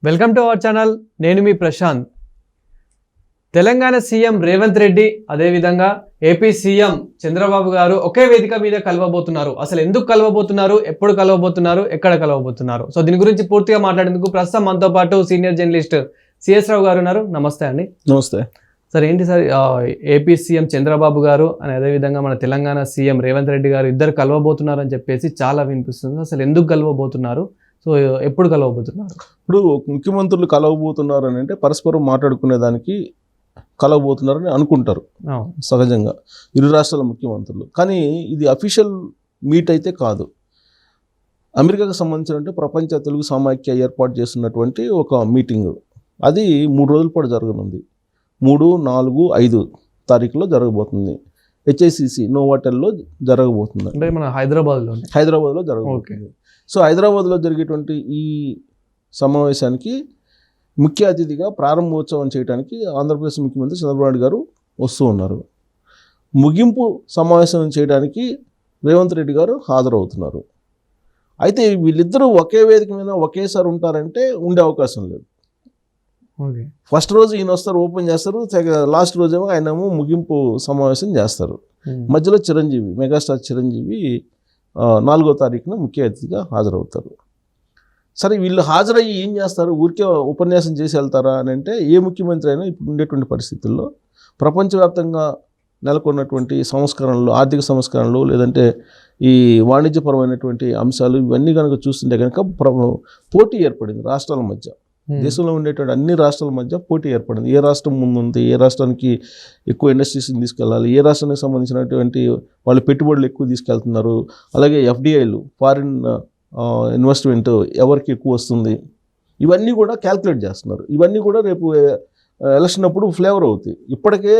Welcome to our channel. నేను మీ Prashanth. Telangana CM Revanth Reddy అదేవిధంగా AP CM Chandrababu గారు ఒకే వేదిక మీద కలవబోతున్నారు. అసలు ఎందుకు కలవబోతున్నారు, ఎప్పుడు కలవబోతున్నారు, ఎక్కడ కలవబోతున్నారు? సో దీని గురించి పూర్తిగా మాట్లాడేందుకు ప్రస్తుతం మనతో పాటు సీనియర్ జర్నలిస్ట్ సిఎస్ రావు గారు ఉన్నారు. నమస్తే అండి. నమస్తే సార్. ఏంటి సార్, ఏపీ సీఎం చంద్రబాబు గారు అని అదేవిధంగా మన తెలంగాణ సీఎం రేవంత్ రెడ్డి గారు ఇద్దరు కలవబోతున్నారు అని చెప్పేసి చాలా వినిపిస్తుంది. అసలు ఎందుకు కలవబోతున్నారు, సో ఎప్పుడు కలవబోతున్నారు? ఇప్పుడు ముఖ్యమంత్రులు కలవబోతున్నారు అని అంటే పరస్పరం మాట్లాడుకునే దానికి కలవబోతున్నారని అనుకుంటారు సహజంగా ఇరు రాష్ట్రాల ముఖ్యమంత్రులు. కానీ ఇది అఫీషియల్ మీట్ అయితే కాదు. అమెరికాకు సంబంధించినటువంటి ప్రపంచ తెలుగు సమాఖ్య ఏర్పాటు చేస్తున్నటువంటి ఒక మీటింగ్. అది 3 రోజుల పాటు జరగనుంది. 3, 4, 5 తారీఖులో జరగబోతుంది. HICC నోవాటెల్లో జరగబోతుంది. అంటే మన హైదరాబాద్లో జరగబోతుంది. సో హైదరాబాద్లో జరిగేటువంటి ఈ సమావేశానికి ముఖ్య అతిథిగా ప్రారంభోత్సవం చేయడానికి ఆంధ్రప్రదేశ్ ముఖ్యమంత్రి చంద్రబాబు నాయుడు గారు వస్తూ ఉన్నారు. ముగింపు సమావేశం చేయడానికి రేవంత్ రెడ్డి గారు హాజరవుతున్నారు. అయితే వీళ్ళిద్దరూ ఒకే వేదిక మీద ఒకేసారి ఉంటారంటే ఉండే అవకాశం లేదు. ఫస్ట్ రోజు ఈయన వస్తారు, ఓపెన్ చేస్తారు. లాస్ట్ రోజేమో ఆయనేమో ముగింపు సమావేశం చేస్తారు. మధ్యలో చిరంజీవి, మెగాస్టార్ చిరంజీవి 4వ తారీఖున ముఖ్య అతిథిగా హాజరవుతారు. సరే, వీళ్ళు హాజరయ్యి ఏం చేస్తారు? ఊరికే ఉపన్యాసం చేసి వెళ్తారా అని అంటే ఏ ముఖ్యమంత్రి అయినా ఇప్పుడు ఉండేటువంటి పరిస్థితుల్లో ప్రపంచవ్యాప్తంగా నెలకొన్నటువంటి సంస్కరణలు, ఆర్థిక సంస్కరణలు, లేదంటే ఈ వాణిజ్యపరమైనటువంటి అంశాలు ఇవన్నీ కనుక చూస్తుంటే కనుక పోటీ ఏర్పడింది రాష్ట్రాల మధ్య. దేశంలో ఉండేటువంటి అన్ని రాష్ట్రాల మధ్య పోటీ ఏర్పడింది. ఏ రాష్ట్రం ముందుంది, ఏ రాష్ట్రానికి ఎక్కువ ఇండస్ట్రీస్ని తీసుకెళ్ళాలి, ఏ రాష్ట్రానికి సంబంధించినటువంటి వాళ్ళు పెట్టుబడులు ఎక్కువ తీసుకెళ్తున్నారు, అలాగే FDIలు ఫారిన్ ఇన్వెస్ట్మెంట్ ఎవరికి ఎక్కువ వస్తుంది, ఇవన్నీ కూడా క్యాల్కులేట్ చేస్తున్నారు. ఇవన్నీ కూడా రేపు ఎలక్షన్ అప్పుడు ఫ్లేవర్ అవుతాయి. ఇప్పటికే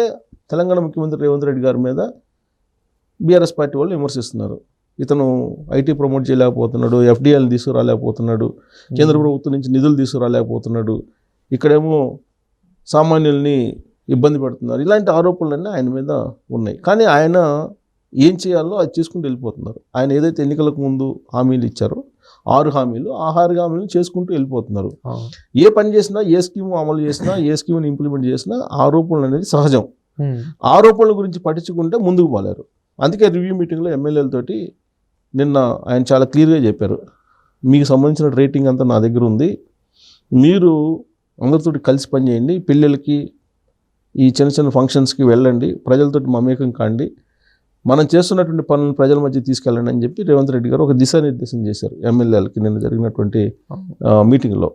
తెలంగాణ ముఖ్యమంత్రి రేవంత్ రెడ్డి గారి మీద బీఆర్ఎస్ పార్టీ వాళ్ళు విమర్శిస్తున్నారు. ఇతను ఐటీ ప్రమోట్ చేయలేకపోతున్నాడు, FDIలు తీసుకురాలేకపోతున్నాడు, కేంద్ర ప్రభుత్వం నుంచి నిధులు తీసుకురాలేకపోతున్నాడు, ఇక్కడేమో సామాన్యుల్ని ఇబ్బంది పెడుతున్నారు. ఇలాంటి ఆరోపణలన్నీ ఆయన మీద ఉన్నాయి. కానీ ఆయన ఏం చేయాలో అది చేసుకుంటూ వెళ్ళిపోతున్నారు. ఆయన ఏదైతే ఎన్నికలకు ముందు హామీలు ఇచ్చారో 6 హామీలు, ఆ 6 హామీలు చేసుకుంటూ వెళ్ళిపోతున్నారు. ఏ పని చేసినా, ఏ స్కీమ్ అమలు చేసినా, ఏ స్కీమ్ని ఇంప్లిమెంట్ చేసినా ఆరోపణలు అనేది సహజం. ఆరోపణల గురించి పట్టించుకుంటే ముందుకు పోలేరు. అందుకే రివ్యూ మీటింగ్లో ఎమ్మెల్యేలతోటి నిన్న ఆయన చాలా క్లియర్గా చెప్పారు, మీకు సంబంధించిన రేటింగ్ అంతా నా దగ్గర ఉంది, మీరు అందరితోటి కలిసి పనిచేయండి, పిల్లలకి ఈ చిన్న చిన్న ఫంక్షన్స్కి వెళ్ళండి, ప్రజలతోటి మమేకం కాండి, మనం చేస్తున్నటువంటి పనులను ప్రజల మధ్య తీసుకెళ్ళండి అని చెప్పి రేవంత్ రెడ్డి గారు ఒక దిశానిర్దేశం చేశారు ఎమ్మెల్యేలకి నిన్న జరిగినటువంటి మీటింగ్లో.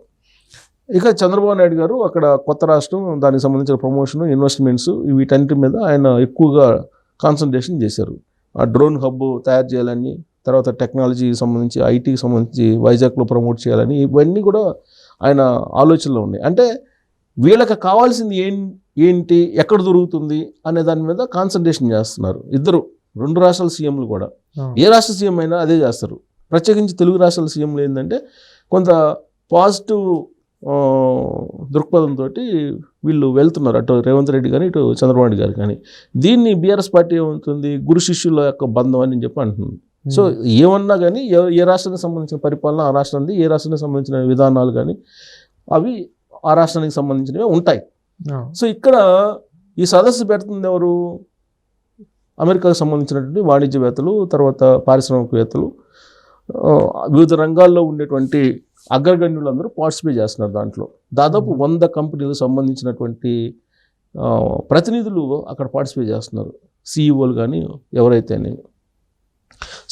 ఇక చంద్రబాబు నాయుడు గారు అక్కడ కొత్త రాష్ట్రం, దానికి సంబంధించిన ప్రమోషన్, ఇన్వెస్ట్మెంట్స్ వీటన్నిటి మీద ఆయన ఎక్కువగా కాన్సన్ట్రేషన్ చేశారు. ఆ డ్రోన్ హబ్ తయారు చేయాలని, తర్వాత టెక్నాలజీకి సంబంధించి, ఐటీకి సంబంధించి వైజాగ్లో ప్రమోట్ చేయాలని, ఇవన్నీ కూడా ఆయన ఆలోచనలో ఉన్నాయి. అంటే వీళ్ళకి కావాల్సింది ఏంటి, ఎక్కడ దొరుకుతుంది అనే దాని మీద కాన్సన్ట్రేషన్ చేస్తున్నారు ఇద్దరు, 2 రాష్ట్రాల సీఎంలు కూడా. ఏ రాష్ట్ర సీఎం అయినా అదే చేస్తారు. ప్రత్యేకించి తెలుగు రాష్ట్రాల సీఎంలు ఏంటంటే కొంత పాజిటివ్ దృక్పథంతో వీళ్ళు వెళ్తున్నారు, అటు రేవంత్ రెడ్డి కానీ ఇటు చంద్రబాబు నాయుడు గారు కానీ. దీన్ని బీఆర్ఎస్ పార్టీ ఏమవుతుంది, గురు శిష్యుల యొక్క బంధం అని చెప్పి అంటుంది. సో ఏమన్నా కానీ ఏ రాష్ట్రానికి సంబంధించిన పరిపాలన ఆ రాష్ట్రానికి, ఏ రాష్ట్రానికి సంబంధించిన విధానాలు కానీ అవి ఆ రాష్ట్రానికి సంబంధించినవి ఉంటాయి. సో ఇక్కడ ఈ సదస్సు పెడుతుంది ఎవరు? అమెరికాకు సంబంధించినటువంటి వాణిజ్యవేత్తలు, తర్వాత పారిశ్రామికవేత్తలు, వివిధ రంగాల్లో ఉండేటువంటి అగ్రగణ్యులందరూ పార్టిసిపేట్ చేస్తున్నారు. దాంట్లో దాదాపు 100 కంపెనీలకు సంబంధించినటువంటి ప్రతినిధులు అక్కడ పార్టిసిపేట్ చేస్తున్నారు, CEOలు కానీ ఎవరైతే.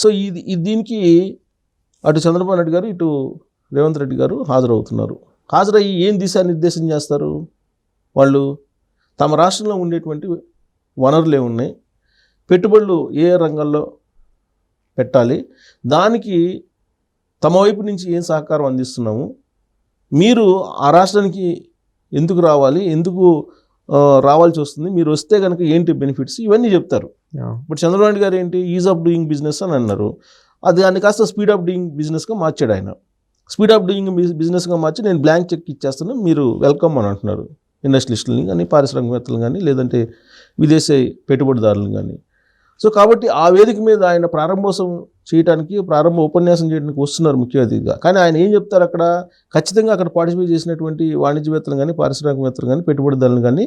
సో దీనికి అటు చంద్రబాబు నాయుడు గారు, ఇటు రేవంత్ రెడ్డి గారు హాజరవుతున్నారు. హాజరయ్యి ఏం దిశానిర్దేశం చేస్తారు? వాళ్ళు తమ రాష్ట్రంలో ఉండేటువంటి వనరులు ఏమున్నాయి, పెట్టుబడులు ఏ రంగాల్లో పెట్టాలి, దానికి తమ వైపు నుంచి ఏం సహకారం అందిస్తున్నాము, మీరు ఆ రాష్ట్రానికి ఎందుకు రావాలి, ఎందుకు రావాల్సి వస్తుంది, మీరు వస్తే కనుక ఏంటి బెనిఫిట్స్, ఇవన్నీ చెప్తారు. ఇప్పుడు చంద్రబాబు నాయుడు గారు ఏంటి, ఈజ్ ఆఫ్ డూయింగ్ బిజినెస్ అని అన్నారు. దాన్ని కాస్త స్పీడ్ ఆఫ్ డూయింగ్ బిజినెస్గా మార్చాడు ఆయన. స్పీడ్ ఆఫ్ డూయింగ్ బిజినెస్గా మార్చి నేను బ్లాంక్ చెక్ ఇచ్చేస్తాను, మీరు వెల్కమ్ అని అంటున్నారు ఇండస్ట్రియలిస్టులని కానీ, పారిశ్రామికవేత్తలు కానీ, లేదంటే విదేశీ పెట్టుబడిదారులను కానీ. సో కాబట్టి ఆ వేదిక మీద ఆయన ప్రారంభోత్సవం చేయడానికి, ప్రారంభ ఉపన్యాసం చేయడానికి వస్తున్నారు ముఖ్య అతిథిగా. కానీ ఆయన ఏం చెప్తారు అక్కడ? ఖచ్చితంగా అక్కడ పార్టిసిపేట్ చేసినటువంటి వాణిజ్యవేత్తలు కానీ, పారిశ్రామికవేత్తలు కానీ, పెట్టుబడిదారులు కానీ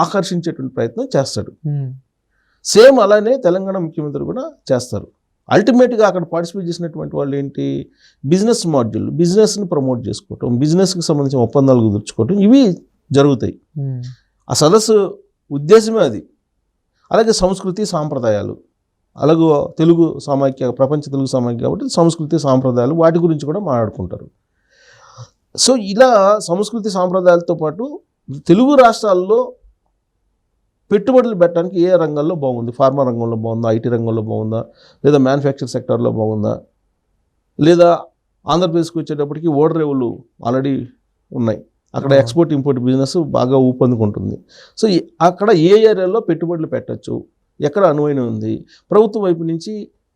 ఆకర్షించేటువంటి ప్రయత్నం చేస్తాడు. సేమ్ అలానే తెలంగాణ ముఖ్యమంత్రి కూడా చేస్తారు. అల్టిమేట్గా అక్కడ పార్టిసిపేట్ చేసినటువంటి వాళ్ళు ఏంటి? బిజినెస్ మాడ్యూల్, బిజినెస్ని ప్రమోట్ చేసుకోవటం, బిజినెస్కి సంబంధించిన ఒప్పందాలు కుదుర్చుకోవటం, ఇవి జరుగుతాయి. ఆ సదస్సు ఉద్దేశమే అది. అలాగే సంస్కృతి సాంప్రదాయాలు, అలాగే తెలుగు సమాఖ్య, ప్రపంచ తెలుగు సమాఖ్య కాబట్టి సంస్కృతి సాంప్రదాయాలు, వాటి గురించి కూడా మాట్లాడుకుంటారు. సో ఇలా సంస్కృతి సాంప్రదాయాలతో పాటు తెలుగు రాష్ట్రాల్లో పెట్టుబడులు పెట్టడానికి ఏ రంగాల్లో బాగుంది? ఫార్మా రంగంలో బాగుందా? ఐటీ రంగంలో బాగుందా? లేదా మ్యానుఫ్యాక్చర్ సెక్టార్లో బాగుందా? లేదా ఆంధ్రప్రదేశ్కి వచ్చేటప్పటికి ఓడరేవులు ఆల్రెడీ ఉన్నాయి, అక్కడ ఎక్స్పోర్ట్ ఇంపోర్ట్ బిజినెస్ బాగా ఊపందుకుంటుంది. సో అక్కడ ఏ ఏరియాలో పెట్టుబడులు పెట్టచ్చు, ఎక్కడ అనువైన ఉంది, ప్రభుత్వం వైపు నుంచి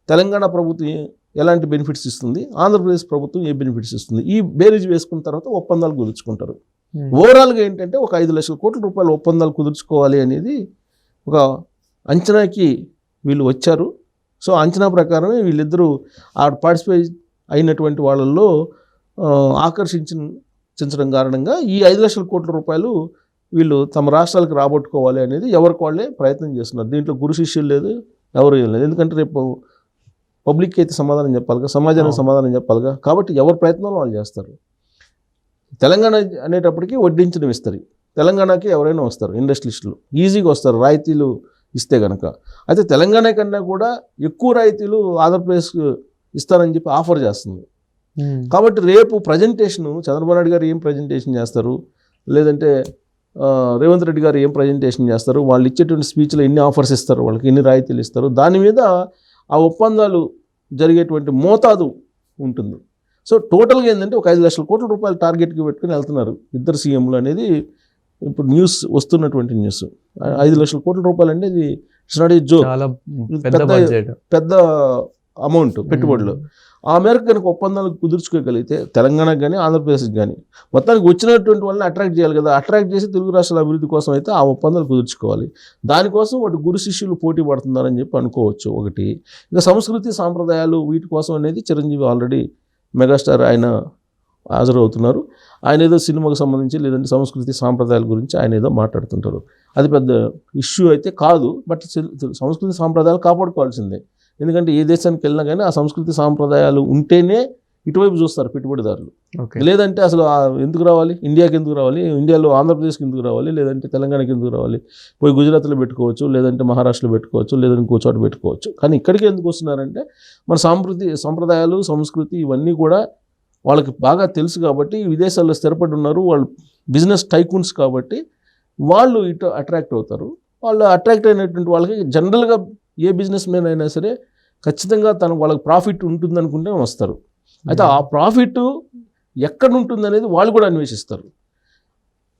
తెలంగాణ ప్రభుత్వం ఎలాంటి బెనిఫిట్స్ ఇస్తుంది, ఆంధ్రప్రదేశ్ ప్రభుత్వం ఏ బెనిఫిట్స్ ఇస్తుంది, ఈ బేరీజ్ వేసుకున్న తర్వాత ఒప్పందాలు కుదుర్చుకుంటారు. ఓవరాల్గా ఏంటంటే ఒక 5 లక్షల కోట్ల రూపాయల ఒప్పందాలు కుదుర్చుకోవాలి అనేది ఒక అంచనాకి వీళ్ళు వచ్చారు. సో అంచనా ప్రకారమే వీళ్ళిద్దరూ ఆ పార్టిసిపేట్ అయినటువంటి వాళ్ళల్లో ఆకర్షించడం కారణంగా ఈ 5 లక్షల కోట్ల రూపాయలు వీళ్ళు తమ రాష్ట్రాలకు రాబట్టుకోవాలి అనేది ఎవరికి వాళ్ళే ప్రయత్నం చేస్తున్నారు. దీంట్లో గురు శిష్యులు లేదు, ఎవరు ఏం లేదు. ఎందుకంటే రేపు పబ్లిక్కి అయితే సమాధానం చెప్పాలిగా, సమాజానికి సమాధానం చెప్పాలిగా. కాబట్టి ఎవరి ప్రయత్నంలో వాళ్ళు చేస్తారు. తెలంగాణ అనేటప్పటికీ వడ్డించడం ఇస్తారు. తెలంగాణకి ఎవరైనా వస్తారు, ఇండస్ట్రియలిస్టులు ఈజీగా వస్తారు రాయితీలు ఇస్తే కనుక. అయితే తెలంగాణ కన్నా కూడా ఎక్కువ రాయితీలు ఆంధ్రప్రదేశ్ ఇస్తానని చెప్పి ఆఫర్ చేస్తుంది. కాబట్టి రేపు ప్రజెంటేషను చంద్రబాబు నాయుడు గారు ఏం ప్రజెంటేషన్ చేస్తారు, లేదంటే రేవంత్ రెడ్డి గారు ఏం ప్రజెంటేషన్ చేస్తారు, వాళ్ళు ఇచ్చేటువంటి స్పీచ్లో ఎన్ని ఆఫర్స్ ఇస్తారు, వాళ్ళకి ఎన్ని రాయితీలు ఇస్తారు, దాని మీద ఆ ఒప్పందాలు జరిగేటువంటి మోతాదు ఉంటుంది. సో టోటల్గా ఏంటంటే ఒక 5 లక్షల కోట్ల రూపాయలు టార్గెట్కి పెట్టుకుని వెళ్తున్నారు ఇద్దరు సీఎంలు అనేది ఇప్పుడు న్యూస్ వస్తున్నటువంటి న్యూస్. 5 లక్షల కోట్ల రూపాయలు అంటే ఇది ఇట్స్ నాట్ ఏ జోక్, పెద్ద అమౌంట్ పెట్టుబడులు. ఆ మేరకు కనుక ఒప్పందాలు కుదుర్చుకోగలిగితే తెలంగాణకు కానీ ఆంధ్రప్రదేశ్కి కానీ మొత్తానికి వచ్చినటువంటి వాళ్ళని అట్రాక్ట్ చేయాలి కదా. అట్రాక్ట్ చేసి తెలుగు రాష్ట్రాల అభివృద్ధి కోసం అయితే ఆ ఒప్పందాలు కుదుర్చుకోవాలి. దానికోసం వాటి గురు శిష్యులు పోటీ పడుతున్నారని చెప్పి అనుకోవచ్చు ఒకటి. ఇంకా సంస్కృతి సాంప్రదాయాలు వీటి కోసం అనేది చిరంజీవి ఆల్రెడీ మెగాస్టార్ ఆయన హాజరవుతున్నారు. ఆయన ఏదో సినిమాకు సంబంధించి లేదంటే సంస్కృతి సాంప్రదాయాల గురించి ఆయన ఏదో మాట్లాడుతుంటారు. అది పెద్ద ఇష్యూ అయితే కాదు, బట్ సంస్కృతి సాంప్రదాయాలు కాపాడుకోవాల్సిందే. ఎందుకంటే ఏ దేశానికి వెళ్ళినా కానీ ఆ సంస్కృతి సాంప్రదాయాలు ఉంటేనే ఇటువైపు చూస్తారు పెట్టుబడిదారులు. లేదంటే అసలు ఎందుకు రావాలి, ఇండియాకి ఎందుకు రావాలి, ఇండియాలో ఆంధ్రప్రదేశ్కి ఎందుకు రావాలి, లేదంటే తెలంగాణకి ఎందుకు రావాలి, పోయి గుజరాత్లో పెట్టుకోవచ్చు, లేదంటే మహారాష్ట్రలో పెట్టుకోవచ్చు, లేదంటే ఇంకో చోట పెట్టుకోవచ్చు. కానీ ఇక్కడికి ఎందుకు వస్తున్నారంటే మన సంప్రదాయాలు సంస్కృతి ఇవన్నీ కూడా వాళ్ళకి బాగా తెలుసు కాబట్టి, విదేశాల్లో స్థిరపడి ఉన్నారు, వాళ్ళు బిజినెస్ టైకూన్స్ కాబట్టి వాళ్ళు ఇటు అట్రాక్ట్ అవుతారు. వాళ్ళు అట్రాక్ట్ అయినటువంటి వాళ్ళకి జనరల్గా ఏ బిజినెస్ మ్యాన్ అయినా సరే ఖచ్చితంగా వాళ్ళకి ప్రాఫిట్ ఉంటుంది అనుకుంటే వస్తారు. అయితే ఆ ప్రాఫిట్ ఎక్కడ ఉంటుంది అనేది వాళ్ళు కూడా అన్వేషిస్తారు.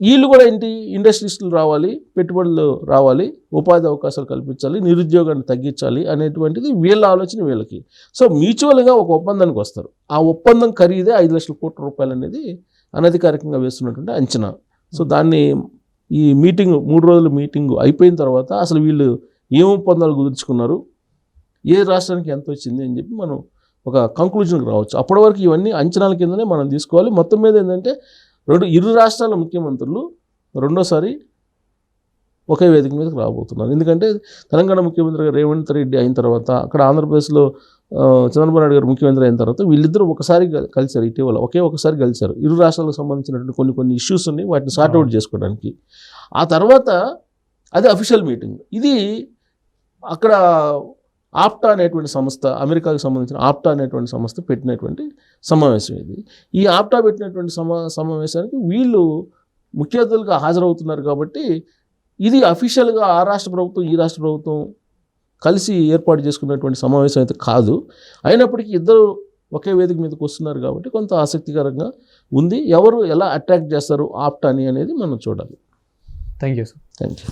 వీళ్ళు కూడా ఏంటి, ఇండస్ట్రీస్లు రావాలి, పెట్టుబడులు రావాలి, ఉపాధి అవకాశాలు కల్పించాలి, నిరుద్యోగాన్ని తగ్గించాలి అనేటువంటిది వీళ్ళ ఆలోచన వీళ్ళకి. సో మ్యూచువల్గా ఒక ఒప్పందానికి వస్తారు. ఆ ఒప్పందం ఖరీదే 5 లక్షల కోట్ల రూపాయలు అనేది అనధికారికంగా వేస్తున్నటువంటి అంచనా. సో దాన్ని ఈ మీటింగ్ 3 రోజుల మీటింగ్ అయిపోయిన తర్వాత అసలు వీళ్ళు ఏం ఒప్పందాలు కుదుర్చుకున్నారు, ఏ రాష్ట్రానికి ఎంత వచ్చింది అని చెప్పి మనం ఒక కంక్లూజన్కి రావచ్చు. అప్పటి వరకు ఇవన్నీ అంచనాల కిందనే మనం తీసుకోవాలి. మొత్తం మీద ఏంటంటే ఇరు రాష్ట్రాల ముఖ్యమంత్రులు రెండోసారి ఒకే వేదిక మీదకి రాబోతున్నారు. ఎందుకంటే తెలంగాణ ముఖ్యమంత్రిగా రేవంత్ రెడ్డి అయిన తర్వాత, అక్కడ ఆంధ్రప్రదేశ్లో చంద్రబాబు నాయుడు గారు ముఖ్యమంత్రి అయిన తర్వాత వీళ్ళిద్దరూ ఒకసారి కలిశారు. ఇటీవల ఒకసారి కలిశారు. ఇరు రాష్ట్రాలకు సంబంధించినటువంటి కొన్ని ఇష్యూస్ ఉన్నాయి, వాటిని సార్ట్అవుట్ చేసుకోవడానికి. ఆ తర్వాత అది అఫీషియల్ మీటింగ్. ఇది అక్కడ ఆప్టా అనేటువంటి సంస్థ, అమెరికాకు సంబంధించిన ఆప్టా అనేటువంటి సంస్థ పెట్టినటువంటి సమావేశం ఇది. ఈ ఆప్టా పెట్టినటువంటి సమావేశానికి వీళ్ళు ముఖ్య అతిథులుగా హాజరవుతున్నారు కాబట్టి ఇది అఫీషియల్గా ఆ రాష్ట్ర ప్రభుత్వం ఈ రాష్ట్ర ప్రభుత్వం కలిసి ఏర్పాటు చేసుకున్నటువంటి సమావేశం అయితే కాదు. అయినప్పటికీ ఇద్దరు ఒకే వేదిక మీదకి వస్తున్నారు కాబట్టి కొంత ఆసక్తికరంగా ఉంది. ఎవరు ఎలా అట్రాక్ట్ చేస్తారు ఆప్టాని అనేది మనం చూడాలి. Thank you sir. Thank you.